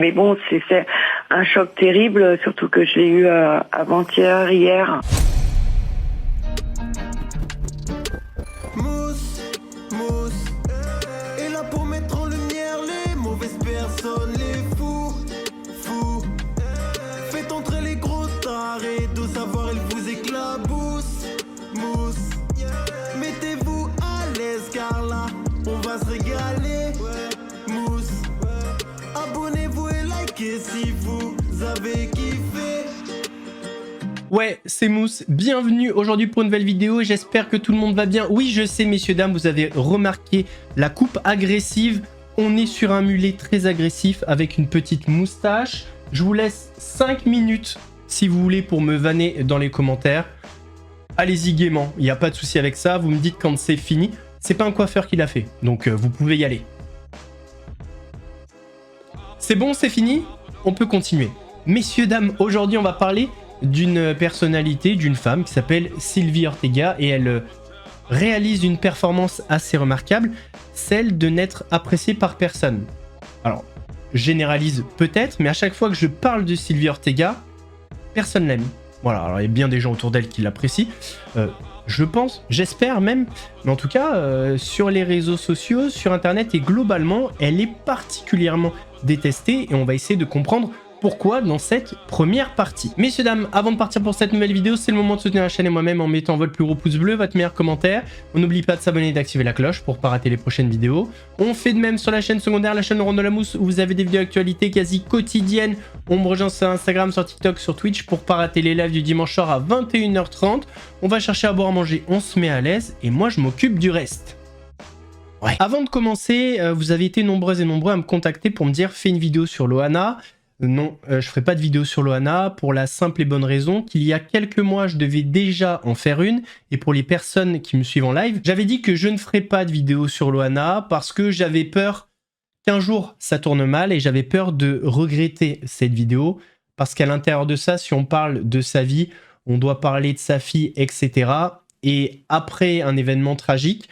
Mais bon, c'est un choc terrible, surtout que je l'ai eu avant-hier, hier. Mousse, mousse, est là pour mettre en lumière les mauvaises personnes, les fous, fous. Faites entrer les gros tarés, de savoir elle vous éclabousse, mousse. Mettez-vous à l'aise car là, on va se régaler, mousse. Abonnez-vous et likez si vous avez kiffé. Ouais, c'est Mousse, bienvenue aujourd'hui pour une nouvelle vidéo et j'espère que tout le monde va bien. Oui, je sais messieurs, dames, vous avez remarqué la coupe agressive. On est sur un mulet très agressif avec une petite moustache. Je vous laisse 5 minutes si vous voulez pour me vanner dans les commentaires. Allez-y gaiement, il n'y a pas de souci avec ça. Vous me dites quand c'est fini. C'est pas un coiffeur qui l'a fait, donc vous pouvez y aller. C'est bon, c'est fini? On peut continuer. Messieurs, dames, aujourd'hui on va parler d'une personnalité, d'une femme qui s'appelle Sylvie Ortega et elle réalise une performance assez remarquable, celle de n'être appréciée par personne. Alors, généralise peut-être, mais à chaque fois que je parle de Sylvie Ortega, personne l'aime. Voilà, alors il y a bien des gens autour d'elle qui l'apprécient, je pense, j'espère même, mais en tout cas, sur les réseaux sociaux, sur internet et globalement, elle est particulièrement détestée et on va essayer de comprendre pourquoi dans cette première partie. Messieurs, dames, avant de partir pour cette nouvelle vidéo, c'est le moment de soutenir la chaîne et moi-même en mettant votre plus gros pouce bleu, votre meilleur commentaire. On n'oublie pas de s'abonner et d'activer la cloche pour pas rater les prochaines vidéos. On fait de même sur la chaîne secondaire, la chaîne Ronde de la Mousse, où vous avez des vidéos d'actualité quasi quotidiennes. On me rejoint sur Instagram, sur TikTok, sur Twitch pour pas rater les lives du dimanche soir à 21h30. On va chercher à boire, à manger, on se met à l'aise et moi je m'occupe du reste. Ouais. Avant de commencer, vous avez été nombreuses et nombreux à me contacter pour me dire fais une vidéo sur Loana. Non, je ferai pas de vidéo sur Loana pour la simple et bonne raison qu'il y a quelques mois, je devais déjà en faire une. Et pour les personnes qui me suivent en live, j'avais dit que je ne ferai pas de vidéo sur Loana parce que j'avais peur qu'un jour ça tourne mal et j'avais peur de regretter cette vidéo. Parce qu'à l'intérieur de ça, si on parle de sa vie, on doit parler de sa fille, etc. Et après un événement tragique,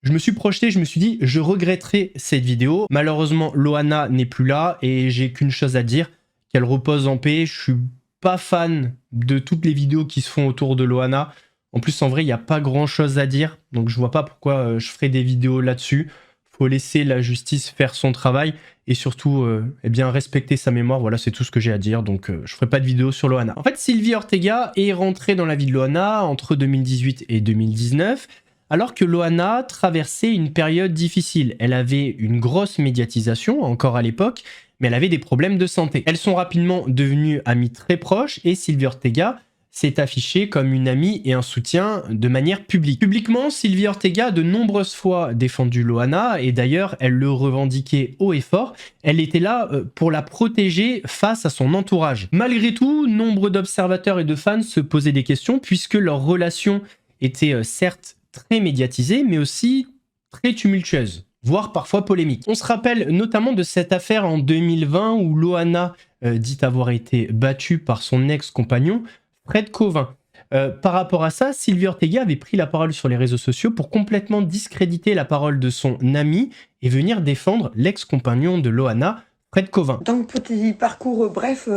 je me suis projeté, je me suis dit, je regretterai cette vidéo. Malheureusement, Loana n'est plus là et j'ai qu'une chose à dire, qu'elle repose en paix. Je suis pas fan de toutes les vidéos qui se font autour de Loana. En plus, en vrai, il n'y a pas grand chose à dire. Donc, je vois pas pourquoi je ferai des vidéos là-dessus. Faut laisser la justice faire son travail et surtout, eh bien, respecter sa mémoire. Voilà, c'est tout ce que j'ai à dire. Donc, je ferai pas de vidéo sur Loana. En fait, Sylvie Ortega est rentrée dans la vie de Loana entre 2018 et 2019. Alors que Loana traversait une période difficile. Elle avait une grosse médiatisation, encore à l'époque, mais elle avait des problèmes de santé. Elles sont rapidement devenues amies très proches et Sylvie Ortega s'est affichée comme une amie et un soutien de manière publique. Publiquement, Sylvie Ortega a de nombreuses fois défendu Loana et d'ailleurs, elle le revendiquait haut et fort. Elle était là pour la protéger face à son entourage. Malgré tout, nombre d'observateurs et de fans se posaient des questions puisque leur relation était certes très médiatisée, mais aussi très tumultueuse, voire parfois polémique. On se rappelle notamment de cette affaire en 2020 où Loana dit avoir été battue par son ex-compagnon, Fred Cauvin. Par rapport à ça, Sylvie Ortega avait pris la parole sur les réseaux sociaux pour complètement discréditer la parole de son ami et venir défendre l'ex-compagnon de Loana, Fred Cauvin. Donc petit parcours bref,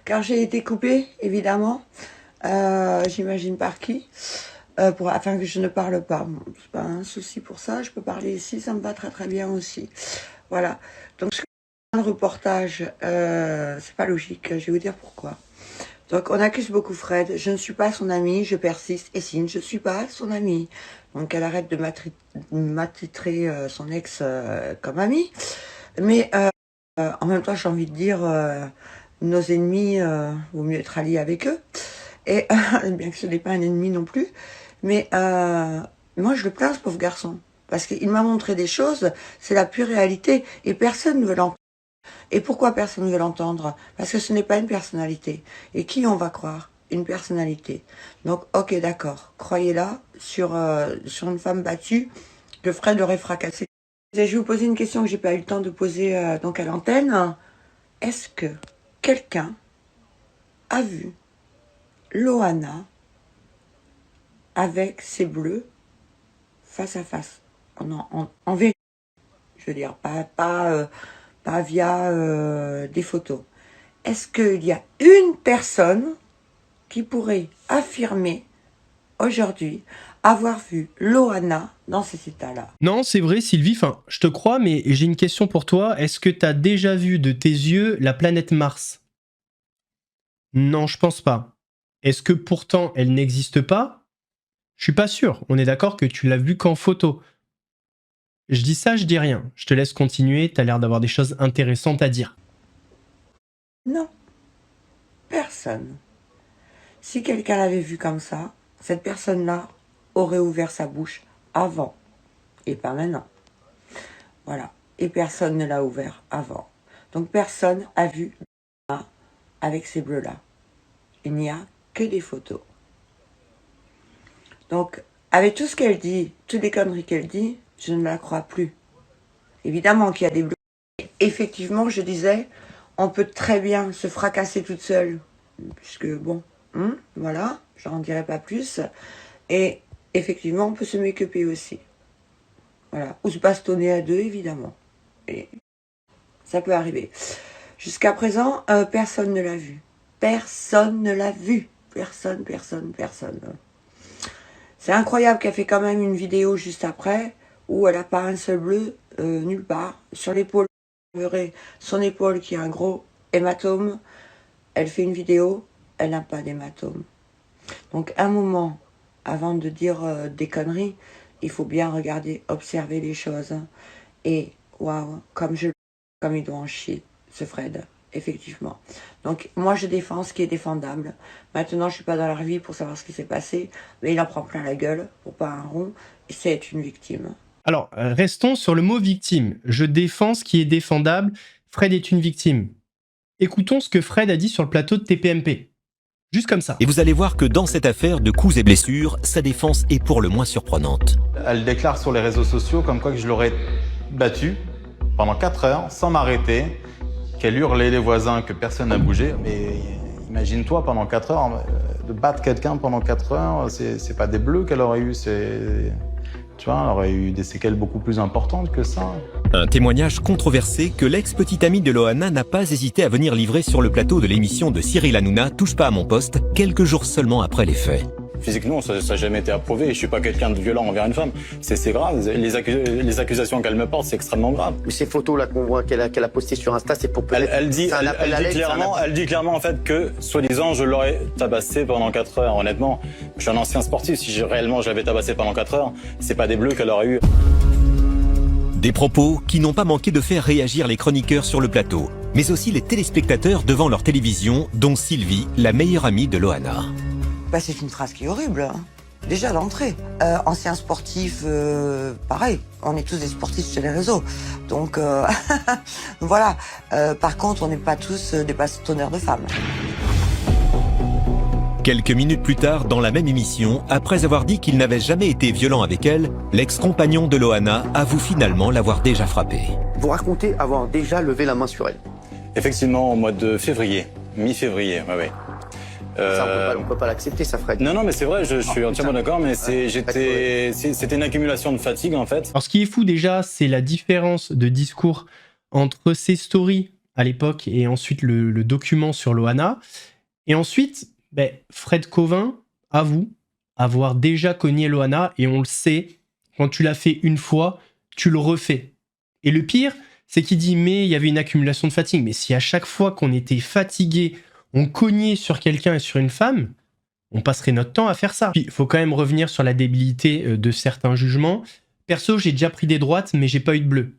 car j'ai été coupée, évidemment, j'imagine par qui. Afin que je ne parle pas. Bon, c'est pas un souci pour ça, je peux parler ici, ça me va très très bien aussi. Voilà. Donc ce que le reportage, c'est pas logique, je vais vous dire pourquoi. Donc on accuse beaucoup Fred, je ne suis pas son amie, je persiste et signe, je ne suis pas son amie. Donc elle arrête de m'attitrer son ex comme amie. Mais en même temps j'ai envie de dire, nos ennemis, vaut mieux être alliés avec eux. Et bien que ce n'est pas un ennemi non plus. Mais moi, je le plains, ce pauvre garçon. Parce qu'il m'a montré des choses, c'est la pure réalité. Et personne ne veut l'entendre. Et pourquoi personne ne veut l'entendre? Parce que ce n'est pas une personnalité. Et qui on va croire? Une personnalité. Donc, ok, d'accord. Croyez-la sur une femme battue que Fred aurait fracassé. Je vais vous poser une question que j'ai pas eu le temps de poser donc à l'antenne. Est-ce que quelqu'un a vu Loana avec ses bleus face à face, en vérité, je veux dire, pas pas via des photos. Est-ce qu'il y a une personne qui pourrait affirmer aujourd'hui avoir vu Loana dans cet état-là? Non, c'est vrai, Sylvie, enfin, je te crois, mais j'ai une question pour toi. Est-ce que tu as déjà vu de tes yeux la planète Mars? Non, je pense pas. Est-ce que pourtant elle n'existe pas? Je suis pas sûr. On est d'accord que tu l'as vue qu'en photo. Je dis ça, je dis rien. Je te laisse continuer, t'as l'air d'avoir des choses intéressantes à dire. Non, personne. Si quelqu'un l'avait vu comme ça, cette personne-là aurait ouvert sa bouche avant et pas maintenant. Voilà. Et personne ne l'a ouvert avant. Donc personne a vu Loana avec ces bleus-là. Il n'y a que des photos. Donc, avec tout ce qu'elle dit, toutes les conneries qu'elle dit, je ne la crois plus. Évidemment qu'il y a des bleus. Effectivement, je disais, on peut très bien se fracasser toute seule. Puisque, bon, voilà, j'en dirai pas plus. Et effectivement, on peut se make-upper aussi. Voilà. Ou se bastonner à deux, évidemment. Et ça peut arriver. Jusqu'à présent, personne ne l'a vu. Personne ne l'a vu. Personne. C'est incroyable qu'elle fait quand même une vidéo juste après où elle n'a pas un seul bleu nulle part. Sur l'épaule, vous verrez son épaule qui a un gros hématome. Elle fait une vidéo, elle n'a pas d'hématome. Donc un moment, avant de dire des conneries, il faut bien regarder, observer les choses. Et waouh, comme il doit en chier, ce Fred. Effectivement. Donc, moi, je défends ce qui est défendable. Maintenant, je suis pas dans leur vie pour savoir ce qui s'est passé, mais il en prend plein la gueule, pour pas un rond, et c'est une victime. Alors, restons sur le mot victime. Je défends ce qui est défendable. Fred est une victime. Écoutons ce que Fred a dit sur le plateau de TPMP. Juste comme ça. Et vous allez voir que dans cette affaire de coups et blessures, sa défense est pour le moins surprenante. Elle déclare sur les réseaux sociaux comme quoi que je l'aurais battue pendant 4 heures sans m'arrêter, qu'elle hurlait les voisins, que personne n'a bougé. Mais imagine-toi, pendant 4 heures, de battre quelqu'un pendant 4 heures, c'est pas des bleus qu'elle aurait eu, tu vois, elle aurait eu des séquelles beaucoup plus importantes que ça. Un témoignage controversé que l'ex-petite amie de Loana n'a pas hésité à venir livrer sur le plateau de l'émission de Cyril Hanouna, Touche pas à mon poste, quelques jours seulement après les faits. Physiquement, ça n'a jamais été approuvé. Je suis pas quelqu'un de violent envers une femme. C'est grave. Les accusations qu'elle me porte, c'est extrêmement grave. Mais ces photos-là qu'on voit qu'elle a postées sur Insta, c'est pour peut-être... Elle dit clairement en fait que, soi-disant, je l'aurais tabassé pendant 4 heures. Honnêtement, je suis un ancien sportif. Si réellement je l'avais tabassé pendant 4 heures, c'est pas des bleus qu'elle aurait eu. Des propos qui n'ont pas manqué de faire réagir les chroniqueurs sur le plateau, mais aussi les téléspectateurs devant leur télévision, dont Sylvie, la meilleure amie de Loana. Bah, c'est une phrase qui est horrible, hein. Déjà d'entrée. Ancien sportif, pareil, on est tous des sportifs sur les réseaux. Donc voilà. Par contre, on n'est pas tous des bastonneurs de femmes. Quelques minutes plus tard, dans la même émission, après avoir dit qu'il n'avait jamais été violent avec elle, l'ex-compagnon de Loana avoue finalement l'avoir déjà frappée. Vous racontez avoir déjà levé la main sur elle. Effectivement, au mois de février, mi-février, ouais. Ça, on peut pas l'accepter, ça, Fred. Non, mais c'est vrai, je suis entièrement d'accord, mais c'était une accumulation de fatigue, en fait. Alors, ce qui est fou déjà, c'est la différence de discours entre ses stories à l'époque et ensuite le document sur Loana. Et ensuite, Fred Cauvin avoue avoir déjà cogné Loana, et on le sait, quand tu l'as fait une fois, tu le refais. Et le pire, c'est qu'il dit, mais il y avait une accumulation de fatigue. Mais si à chaque fois qu'on était fatigué, on cognait sur quelqu'un et sur une femme, on passerait notre temps à faire ça. Puis, il faut quand même revenir sur la débilité de certains jugements. Perso, j'ai déjà pris des droites, mais j'ai pas eu de bleu.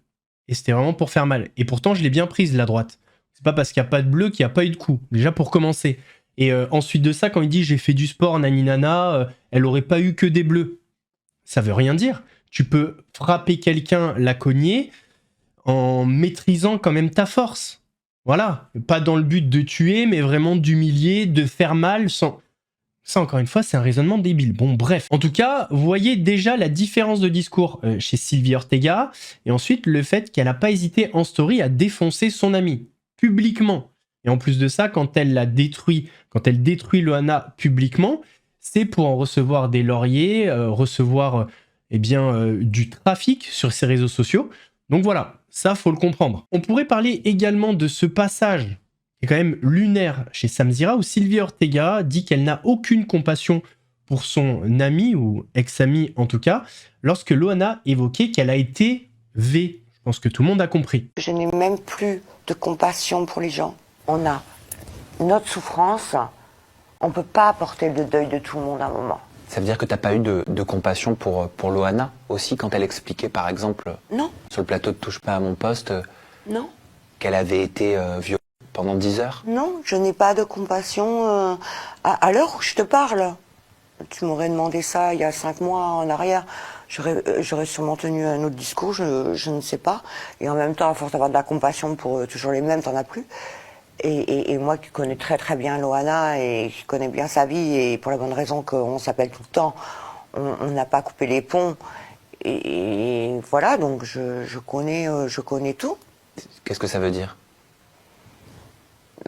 Et c'était vraiment pour faire mal. Et pourtant, je l'ai bien prise, la droite. C'est pas parce qu'il n'y a pas de bleu qu'il n'y a pas eu de coup. Déjà pour commencer. Et ensuite de ça, quand il dit j'ai fait du sport, naninana, elle aurait pas eu que des bleus. Ça veut rien dire. Tu peux frapper quelqu'un, la cogner, en maîtrisant quand même ta force. Voilà, pas dans le but de tuer, mais vraiment d'humilier, de faire mal sans... Ça, encore une fois, c'est un raisonnement débile. Bon, bref. En tout cas, vous voyez déjà la différence de discours chez Sylvie Ortega, et ensuite le fait qu'elle n'a pas hésité en story à défoncer son amie, publiquement. Et en plus de ça, quand elle détruit Loana publiquement, c'est pour en recevoir des lauriers, recevoir du trafic sur ses réseaux sociaux. Donc voilà, ça faut le comprendre. On pourrait parler également de ce passage qui est quand même lunaire chez Samzira où Sylvie Ortega dit qu'elle n'a aucune compassion pour son ami ou ex-ami en tout cas, lorsque Loana évoquait qu'elle a été V. Je pense que tout le monde a compris. Je n'ai même plus de compassion pour les gens. On a notre souffrance, on ne peut pas apporter le deuil de tout le monde à un moment. Ça veut dire que t'as pas eu de compassion pour Loana aussi quand elle expliquait par exemple Non. Sur le plateau de Touche pas à mon poste Non. qu'elle avait été violée pendant 10 heures? Non, je n'ai pas de compassion à l'heure où je te parle. Tu m'aurais demandé ça il y a 5 mois en arrière. J'aurais sûrement tenu un autre discours, je ne sais pas. Et en même temps, à force d'avoir de la compassion pour toujours les mêmes, t'en as plus. Et moi qui connais très très bien Loana et qui connais bien sa vie, et pour la bonne raison qu'on s'appelle tout le temps, on n'a pas coupé les ponts. Et voilà, donc je connais tout. Qu'est-ce que ça veut dire?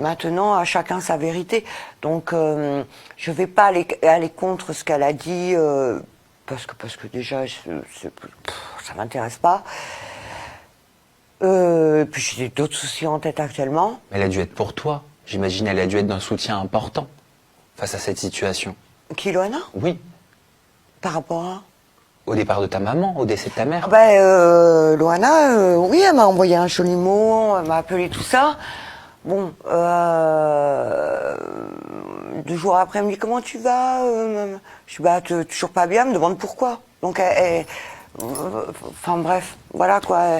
Maintenant, à chacun sa vérité. Donc, je vais pas aller contre ce qu'elle a dit, parce que déjà, ça m'intéresse pas. Puis j'ai d'autres soucis en tête actuellement. Elle a dû être pour toi. J'imagine elle a dû être d'un soutien important face à cette situation. Qui, Loana? Oui. Par rapport à? Au départ de ta maman, au décès de ta mère. Loana, oui, elle m'a envoyé un joli mot, elle m'a appelé tout ça. Bon, 2 jours après, elle me dit comment tu vas? Je dis toujours pas bien, elle me demande pourquoi. Donc enfin bref, voilà quoi.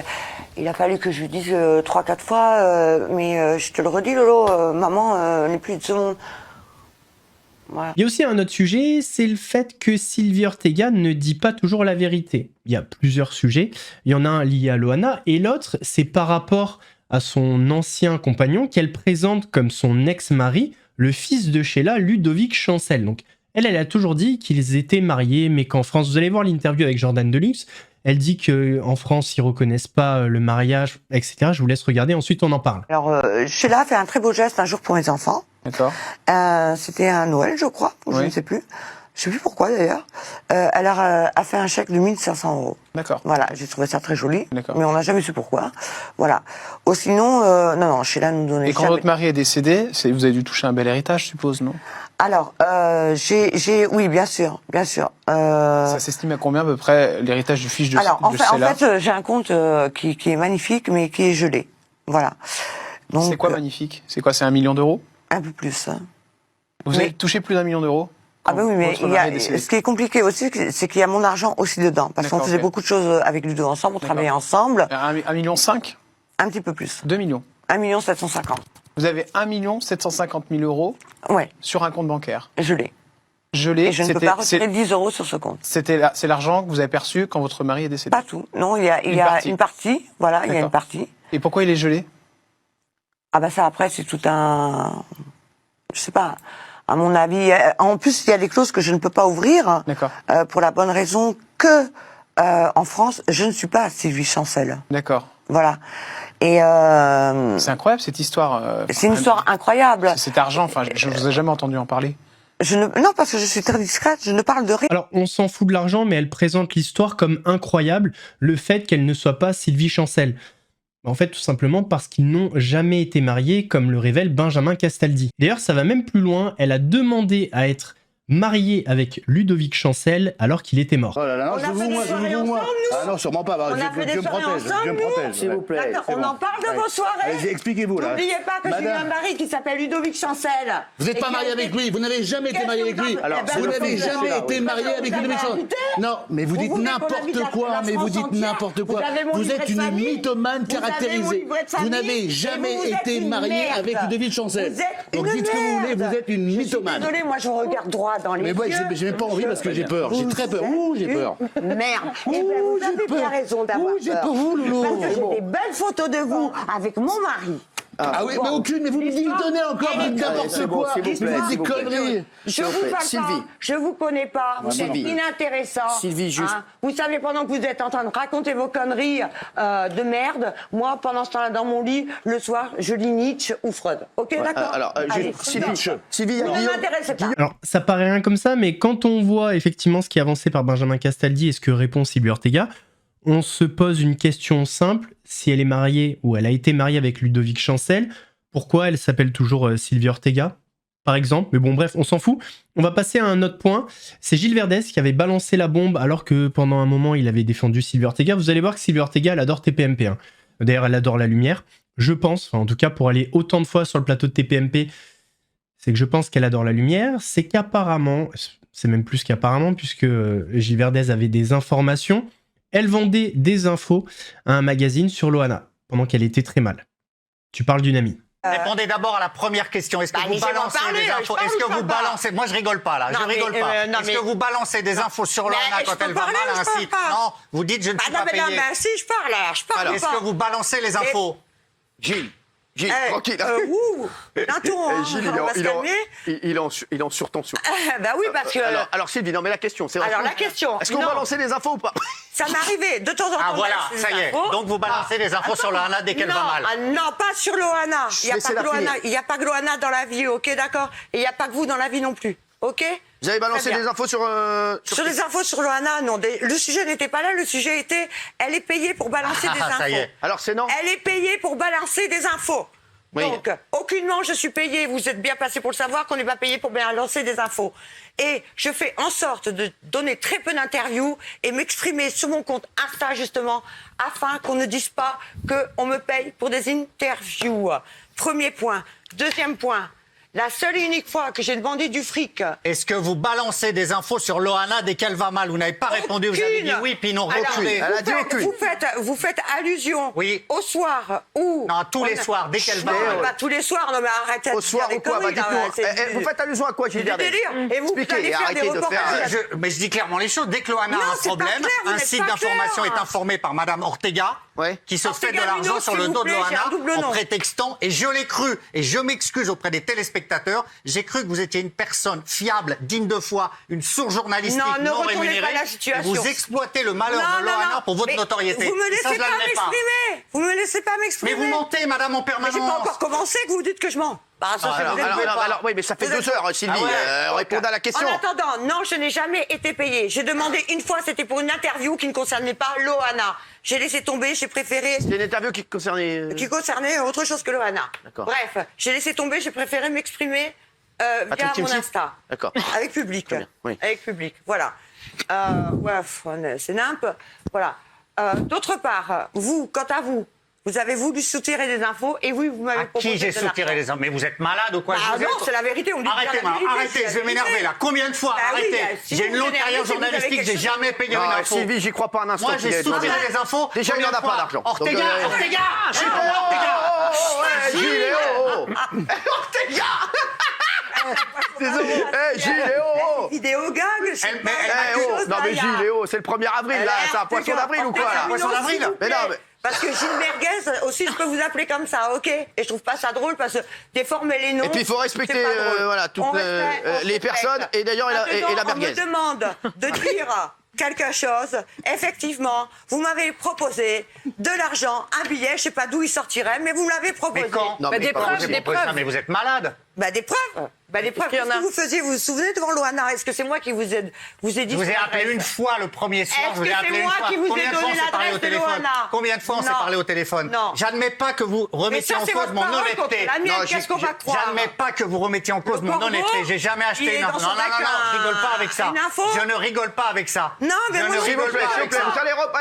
Il a fallu que je lui dise 3-4 fois, mais je te le redis Lolo, maman n'est plus de ce monde. Voilà. Il y a aussi un autre sujet, c'est le fait que Sylvie Ortega ne dit pas toujours la vérité. Il y a plusieurs sujets, il y en a un lié à Loana et l'autre c'est par rapport à son ancien compagnon qu'elle présente comme son ex-mari, le fils de Sheila, Ludovic Chancel. Donc elle a toujours dit qu'ils étaient mariés, mais qu'en France, vous allez voir l'interview avec Jordan Deluxe, elle dit qu'en France, ils reconnaissent pas le mariage, etc. Je vous laisse regarder, ensuite on en parle. Alors, Sheila a fait un très beau geste un jour pour mes enfants. D'accord. C'était un Noël, je crois, ou je Oui. ne sais plus. Je sais plus pourquoi d'ailleurs. Elle a fait un chèque de 1 500 €. D'accord. Voilà, j'ai trouvé ça très joli, D'accord. mais on n'a jamais su pourquoi. Voilà. Ou sinon, non, Sheila nous donnait Et quand jamais... votre mari est décédé, vous avez dû toucher un bel héritage, je suppose, non? Alors, oui, bien sûr, bien sûr. Ça s'estime à combien à peu près l'héritage du fils de Alors, en Sheila? fait, j'ai un compte qui est magnifique, mais qui est gelé. Voilà. Donc, C'est quoi magnifique? C'est quoi? C'est 1 million d'euros? Un peu plus. Hein. Vous avez touché plus d'1 million d'euros? Ah ben oui, mais votre mari est décédé. ce qui est compliqué aussi, c'est qu'il y a mon argent aussi dedans. Parce qu'on D'accord, faisait ok. beaucoup de choses avec Ludo ensemble, on travaillait ensemble. 1,5 million? Un petit peu plus. 2 millions. 1 750 000. Vous avez 1 750 000 euros Ouais, sur un compte bancaire. je l'ai. Gelé. Et je ne peux pas retirer 10 € sur ce compte. C'est l'argent que vous avez perçu quand votre mari est décédé. Pas tout. Non, il y a une partie. Voilà, il y a D'accord. une partie. Et pourquoi il est gelé? Ah bah ça, après, c'est tout un... Je sais pas. À mon avis, en plus, il y a des clauses que je ne peux pas ouvrir. D'accord. Pour la bonne raison que, en France, je ne suis pas Sylvie Chancel. D'accord. Voilà. Et C'est incroyable cette histoire. c'est une histoire incroyable. Cet argent, enfin, je ne vous ai jamais entendu en parler. Non, parce que je suis très discrète, je ne parle de rien. Alors, on s'en fout de l'argent, mais elle présente l'histoire comme incroyable, le fait qu'elle ne soit pas Sylvie Chancel. En fait, tout simplement parce qu'ils n'ont jamais été mariés, comme le révèle Benjamin Castaldi. D'ailleurs, ça va même plus loin, elle a demandé à être mariée avec Ludovic Chancel alors qu'il était mort. Oh là là, non, je vous moi. Ah non, sûrement pas. Je me protège. S'il vous plaît. D'accord, on en parle de vos soirées. Allez-y, expliquez-vous là. N'oubliez pas que j'ai eu un mari qui s'appelle Ludovic Chancel. Vous n'êtes pas marié avec lui, vous n'avez jamais été marié avec lui. Vous n'avez jamais été marié avec Ludovic Chancel. Non, mais vous dites n'importe quoi, Vous êtes une mythomane caractérisée. Vous n'avez jamais été marié avec Ludovic Chancel. Donc dites ce que vous voulez, vous êtes une mythomane. Désolée, moi je regarde droit dans les Mais yeux. moi, j'ai même pas envie parce que j'ai peur. J'ai très peur. Ouh, j'ai peur. Merde. Et vous avez bien raison d'avoir j'ai peur. peur, Loulou. Parce que j'ai des belles photos de vous avec mon mari. Ah oui, mais aucune, mais vous me dites donnez encore n'importe quoi. Vous dites des conneries. Je vous parle Sylvie. pas, je vous connais pas, vous êtes Sylvie. inintéressant. Sylvie, juste. Vous savez, pendant que vous êtes en train de raconter vos conneries de merde, moi, pendant ce temps-là, dans mon lit, le soir, je lis Nietzsche ou Freud. Ok, d'accord. Alors, Allez, Sylvie, vous ne m'intéressez pas. Alors, ça paraît rien comme ça, mais quand on voit effectivement ce qui est avancé par Benjamin Castaldi et ce que répond Sylvie Ortega, on se pose une question simple. Si elle est mariée ou elle a été mariée avec Ludovic Chancel, pourquoi elle s'appelle toujours Sylvie Ortega, par exemple? Mais bon, bref, on s'en fout. On va passer à un autre point. C'est Gilles Verdez qui avait balancé la bombe alors que pendant un moment, il avait défendu Sylvie Ortega. Vous allez voir que Sylvie Ortega, elle adore TPMP. Hein. D'ailleurs, elle adore la lumière. Je pense, en tout cas, pour aller autant de fois sur le plateau de TPMP, c'est que je pense qu'elle adore la lumière. C'est qu'apparemment, c'est même plus qu'apparemment, puisque Gilles Verdez avait des informations. Elle vendait des infos à un magazine sur Loana, pendant qu'elle était très mal. Tu parles d'une amie. Répondez d'abord à la première question. Est-ce que vous balancez des infos? Est-ce que vous balancez... Moi, je rigole pas, là. Je rigole pas. Est-ce que vous balancez des infos sur Loana quand elle va mal à un site? Non, vous dites je ne suis pas payé. Non, mais si, je parle, là. Je parle. Est-ce que vous balancez les infos? Gilles, tranquille. Gilles, il est en surtension. Bah oui, parce que... Alors Sylvie, non mais la question, c'est... Alors la question... Est-ce que vous balancez des infos ou pas? Ça m'est arrivé de temps en temps. Ah voilà, ça y est. Donc vous balancez des infos sur Loana dès qu'elle va mal. Non, pas sur Loana. Il n'y a pas que Loana dans la vie, ok, d'accord? Et il n'y a pas que vous dans la vie non plus, ok? Vous avez balancé des infos sur des infos sur Loana, non. Le sujet n'était pas là, le sujet était... Elle est payée pour balancer des infos. Ça y est. Alors c'est non. Elle est payée pour balancer des infos. Oui. Donc, aucunement je suis payée, vous êtes bien placé pour le savoir, qu'on n'est pas payé pour balancer des infos. Et je fais en sorte de donner très peu d'interviews et m'exprimer sur mon compte Insta, justement, afin qu'on ne dise pas qu'on me paye pour des interviews. Premier point. Deuxième point. La seule et unique fois que j'ai demandé du fric... Est-ce que vous balancez des infos sur Loana dès qu'elle va mal? Vous n'avez pas répondu, vous avez dit oui, puis non, reculé. Vous faites allusion au soir où... Non, tous les soirs, dès qu'elle va mal. Pas tous les soirs, non mais arrêtez. Au soir ou quoi? Vous faites allusion à quoi, Gilles Verdez? Et vous allez faire des reportages. Mais je dis clairement les choses. Dès que Loana a un problème, un site d'information est informé par Madame Ortega, qui se fait de l'argent sur le dos de Loana en prétextant, et je l'ai cru, et je m'excuse auprès des téléspectateurs, j'ai cru que vous étiez une personne fiable, digne de foi, une source journalistique non rémunérée. Vous exploitez le malheur de Loana pour votre notoriété. Vous me laissez pas m'exprimer. Vous me laissez pas m'exprimer. Mais vous mentez, madame, en permanence. J'ai pas encore commencé que vous dites que je mens. Alors, oui, mais ça fait 2 heures, Sylvie. Répondez à la question. En attendant, non, je n'ai jamais été payée. J'ai demandé une fois, c'était pour une interview qui ne concernait pas Loana. J'ai laissé tomber, j'ai préféré... C'était une interview qui concernait... Qui concernait autre chose que Loana. Bref, j'ai laissé tomber, j'ai préféré m'exprimer via mon Insta. D'accord. Avec public. Oui. Avec public, voilà. C'est nimp. Voilà. D'autre part, vous, quant à vous, vous avez voulu soutirer des infos et oui, vous m'avez proposé qui j'ai soutiré les infos? Mais vous êtes malade ou quoi? Non, c'est la vérité. Arrêtez, je vais m'énerver là. Combien de fois? Arrêtez. J'ai une longue carrière journalistique, j'ai jamais payé une info. Sylvie, j'y crois pas un instant. Moi, j'ai soutiré les infos. Déjà, il n'y en a pas d'argent. Ortega, Gilles, Ortega. Désolé. Gilles, vidéo gag. Non mais Gilles, c'est le 1er avril là. C'est un poisson d'avril ou quoi là? Poisson d'avril? Mais non, mais... Parce que Gilles Merguez, aussi, je peux vous appeler comme ça, ok? Et je trouve pas ça drôle parce que déformer les noms. Et puis il faut respecter toutes les personnes et d'ailleurs et la Merguez. On me demande de dire quelque chose. Effectivement, vous m'avez proposé de l'argent, un billet, je sais pas d'où il sortirait, mais vous me l'avez proposé. Mais quand? Des preuves. Mais vous êtes malade. Des preuves. Qu'est-ce que vous faisiez? Vous vous souvenez devant Loana? Est-ce que c'est moi qui vous ai dit? Je vous ai appelé une fois le premier soir. Est-ce que c'est moi qui vous ai donné l'adresse de Loana? Combien de fois on s'est parlé au téléphone? Non. J'admets pas que vous remettiez en cause mon honnêteté. Qu'est-ce qu'on va croire? J'admets pas que vous remettiez en cause mon honnêteté. J'ai jamais acheté une info. Non, je rigole pas avec ça. Je ne rigole pas avec ça. Non, mais moi, s'il vous plaît,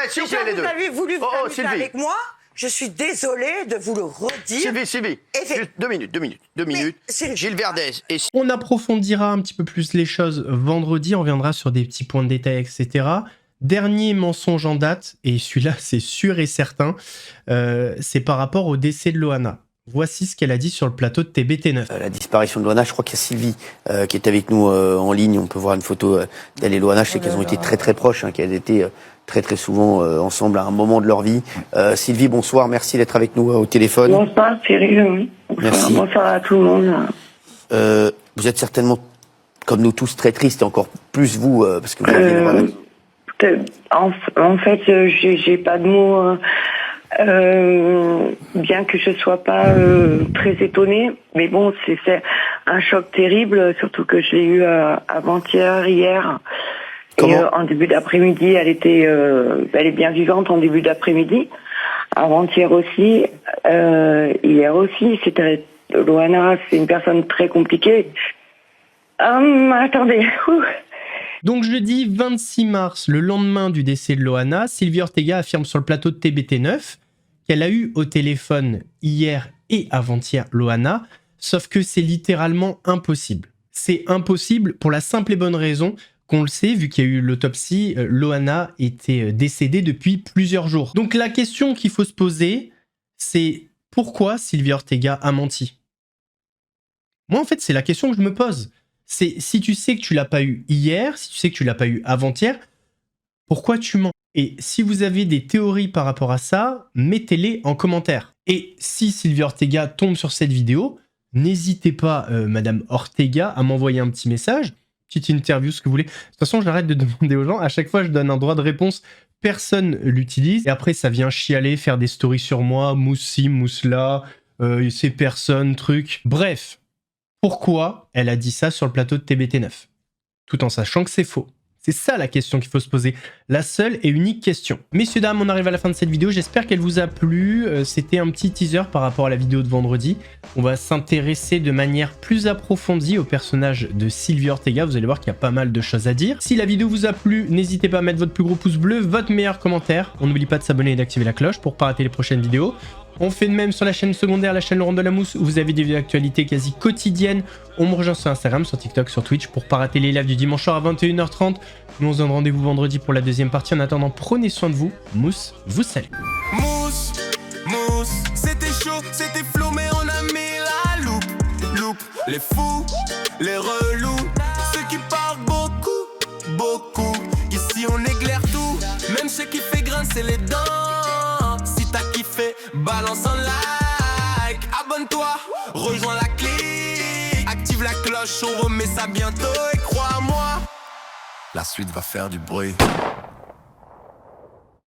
s'il vous plaît, les deux. Vous avez voulu vous amuser avec moi. Je suis désolée de vous le redire. Sylvie, juste 2 minutes. Gilles Verdez. On approfondira un petit peu plus les choses vendredi, on reviendra sur des petits points de détail, etc. Dernier mensonge en date, et celui-là c'est sûr et certain, c'est par rapport au décès de Loana. Voici ce qu'elle a dit sur le plateau de TBT9. La disparition de Loana, je crois qu'il y a Sylvie qui est avec nous en ligne. On peut voir une photo d'elle et Loana. Je sais qu'elles ont été très très proches, qu'elles étaient très souvent ensemble à un moment de leur vie. Sylvie, bonsoir, merci d'être avec nous au téléphone. Bonsoir Cyril. Merci. Bonsoir à tout le monde. Vous êtes certainement, comme nous tous, très tristes, et encore plus vous, parce que vous aviez une maladie. En fait, j'ai pas de mots... bien que je sois pas très étonnée, mais bon, c'est un choc terrible, surtout que je l'ai eu avant-hier, hier. Et en début d'après-midi, elle est bien vivante en début d'après-midi. Avant-hier aussi, hier aussi, c'était Loana, c'est une personne très compliquée. Attendez. Donc jeudi 26 mars, le lendemain du décès de Loana, Sylvie Ortega affirme sur le plateau de TBT9 qu'elle a eu au téléphone hier et avant-hier Loana, sauf que c'est littéralement impossible. C'est impossible pour la simple et bonne raison qu'on le sait, vu qu'il y a eu l'autopsie, Loana était décédée depuis plusieurs jours. Donc la question qu'il faut se poser, c'est pourquoi Sylvie Ortega a menti? Moi en fait c'est la question que je me pose. C'est si tu sais que tu l'as pas eu hier, si tu sais que tu l'as pas eu avant-hier, pourquoi tu mens? Et si vous avez des théories par rapport à ça, mettez-les en commentaire. Et si Sylvie Ortega tombe sur cette vidéo, n'hésitez pas, Madame Ortega, à m'envoyer un petit message, petite interview, ce que vous voulez. De toute façon, j'arrête de demander aux gens. À chaque fois, je donne un droit de réponse. Personne l'utilise. Et après, ça vient chialer, faire des stories sur moi, mousse ci, mousse là, c'est personne, truc. Bref. Pourquoi elle a dit ça sur le plateau de TBT9? Tout en sachant que c'est faux. C'est ça la question qu'il faut se poser. La seule et unique question. Messieurs, dames, on arrive à la fin de cette vidéo. J'espère qu'elle vous a plu. C'était un petit teaser par rapport à la vidéo de vendredi. On va s'intéresser de manière plus approfondie au personnage de Sylvie Ortega. Vous allez voir qu'il y a pas mal de choses à dire. Si la vidéo vous a plu, n'hésitez pas à mettre votre plus gros pouce bleu, votre meilleur commentaire. On n'oublie pas de s'abonner et d'activer la cloche pour ne pas rater les prochaines vidéos. On fait de même sur la chaîne secondaire, la chaîne Laurent Delamousse, où vous avez des vidéos d'actualité quasi quotidiennes. On me rejoint sur Instagram, sur TikTok, sur Twitch pour pas rater les lives du dimanche soir à 21h30. Nous on se donne rendez-vous vendredi pour la deuxième partie. En attendant, prenez soin de vous. Mousse vous salue. Mousse, c'était chaud, c'était flou, mais on a mis la loupe. Les fous, les relous, ceux qui parlent beaucoup. Ici on éclaire tout, même ceux qui fait grincer les dents. Si t'as kiffé, balance un like. Abonne-toi, rejoins la clique. Active la cloche, on remet ça bientôt. Et crois-moi, la suite va faire du bruit.